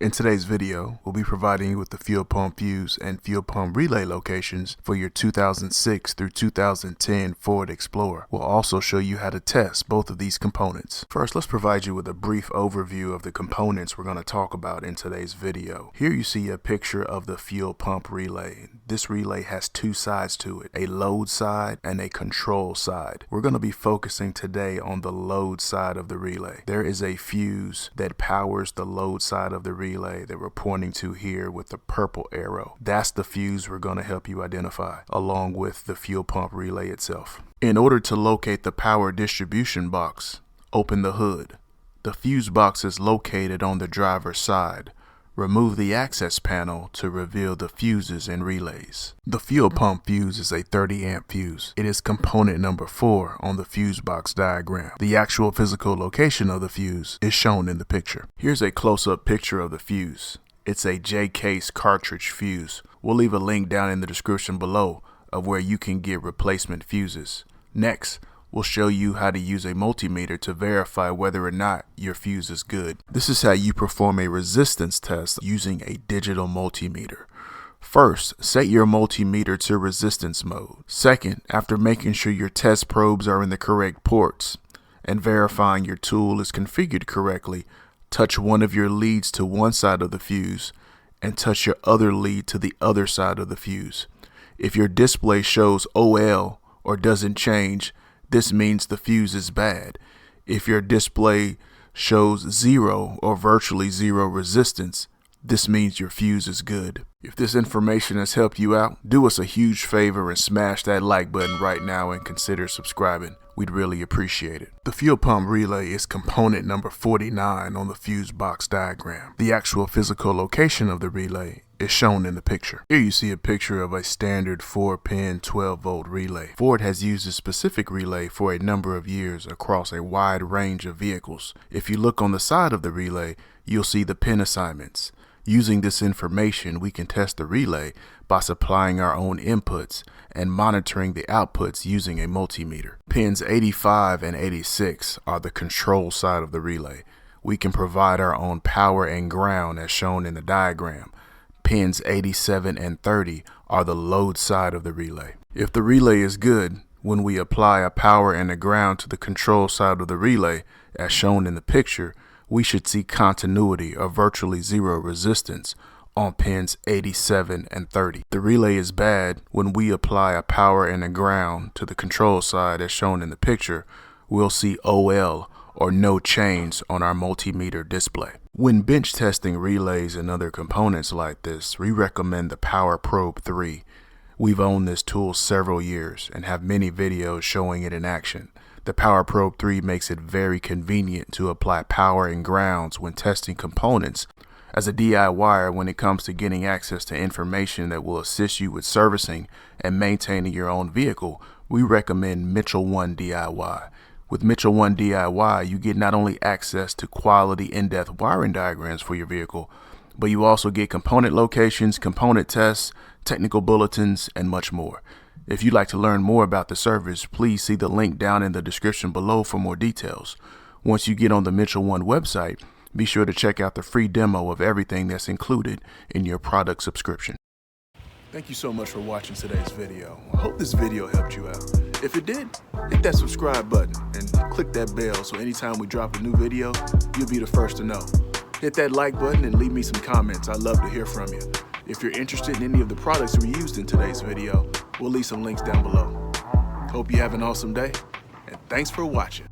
In today's video, we'll be providing you with the fuel pump fuse and fuel pump relay locations for your 2006 through 2010 Ford Explorer. We'll also show you how to test both of these components. First, let's provide you with a brief overview of the components we're going to talk about in today's video. Here you see a picture of the fuel pump relay. This relay has two sides to it, a load side and a control side. We're going to be focusing today on the load side of the relay. There is a fuse that powers the load side of the relay that we're pointing to here with the purple arrow. That's the fuse we're going to help you identify, along with the fuel pump relay itself. In order to locate the power distribution box, open the hood. The fuse box is located on the driver's side. Remove the access panel to reveal the fuses and relays. The fuel pump fuse is a 30 amp fuse. It is component number 4 on the fuse box diagram. The actual physical location of the fuse is shown in the picture. Here's a close-up picture of the fuse. It's a J-case cartridge fuse. We'll leave a link down in the description below of where you can get replacement fuses. Next, we'll show you how to use a multimeter to verify whether or not your fuse is good. This is how you perform a resistance test using a digital multimeter. First, set your multimeter to resistance mode. Second, after making sure your test probes are in the correct ports and verifying your tool is configured correctly, touch one of your leads to one side of the fuse and touch your other lead to the other side of the fuse. If your display shows OL or doesn't change, this means the fuse is bad. If your display shows 0 or virtually 0 resistance, this means your fuse is good. If this information has helped you out, do us a huge favor and smash that like button right now and consider subscribing. We'd really appreciate it. The fuel pump relay is component number 49 on the fuse box diagram. The actual physical location of the relay is shown in the picture. Here you see a picture of a standard 4-pin 12-volt relay. Ford has used a specific relay for a number of years across a wide range of vehicles. If you look on the side of the relay, you'll see the pin assignments. Using this information, we can test the relay by supplying our own inputs and monitoring the outputs using a multimeter. Pins 85 and 86 are the control side of the relay. We can provide our own power and ground as shown in the diagram. Pins 87 and 30 are the load side of the relay. If the relay is good, when we apply a power and a ground to the control side of the relay, as shown in the picture, we should see continuity or virtually 0 resistance on pins 87 and 30. The relay is bad when we apply a power and a ground to the control side as shown in the picture. We'll see OL or no change on our multimeter display. When bench testing relays and other components like this, we recommend the Power Probe 3. We've owned this tool several years and have many videos showing it in action. The Power Probe 3 makes it very convenient to apply power and grounds when testing components. As a DIYer, when it comes to getting access to information that will assist you with servicing and maintaining your own vehicle, we recommend Mitchell 1 DIY. With Mitchell 1 DIY, you get not only access to quality in-depth wiring diagrams for your vehicle, but you also get component locations, component tests, technical bulletins, and much more. If you'd like to learn more about the service, please see the link down in the description below for more details. Once you get on the Mitchell 1 website, be sure to check out the free demo of everything that's included in your product subscription. Thank you so much for watching today's video. I hope this video helped you out. If it did, hit that subscribe button and click that bell so anytime we drop a new video, you'll be the first to know. Hit that like button and leave me some comments. I'd love to hear from you. If you're interested in any of the products we used in today's video, we'll leave some links down below. Hope you have an awesome day, and thanks for watching.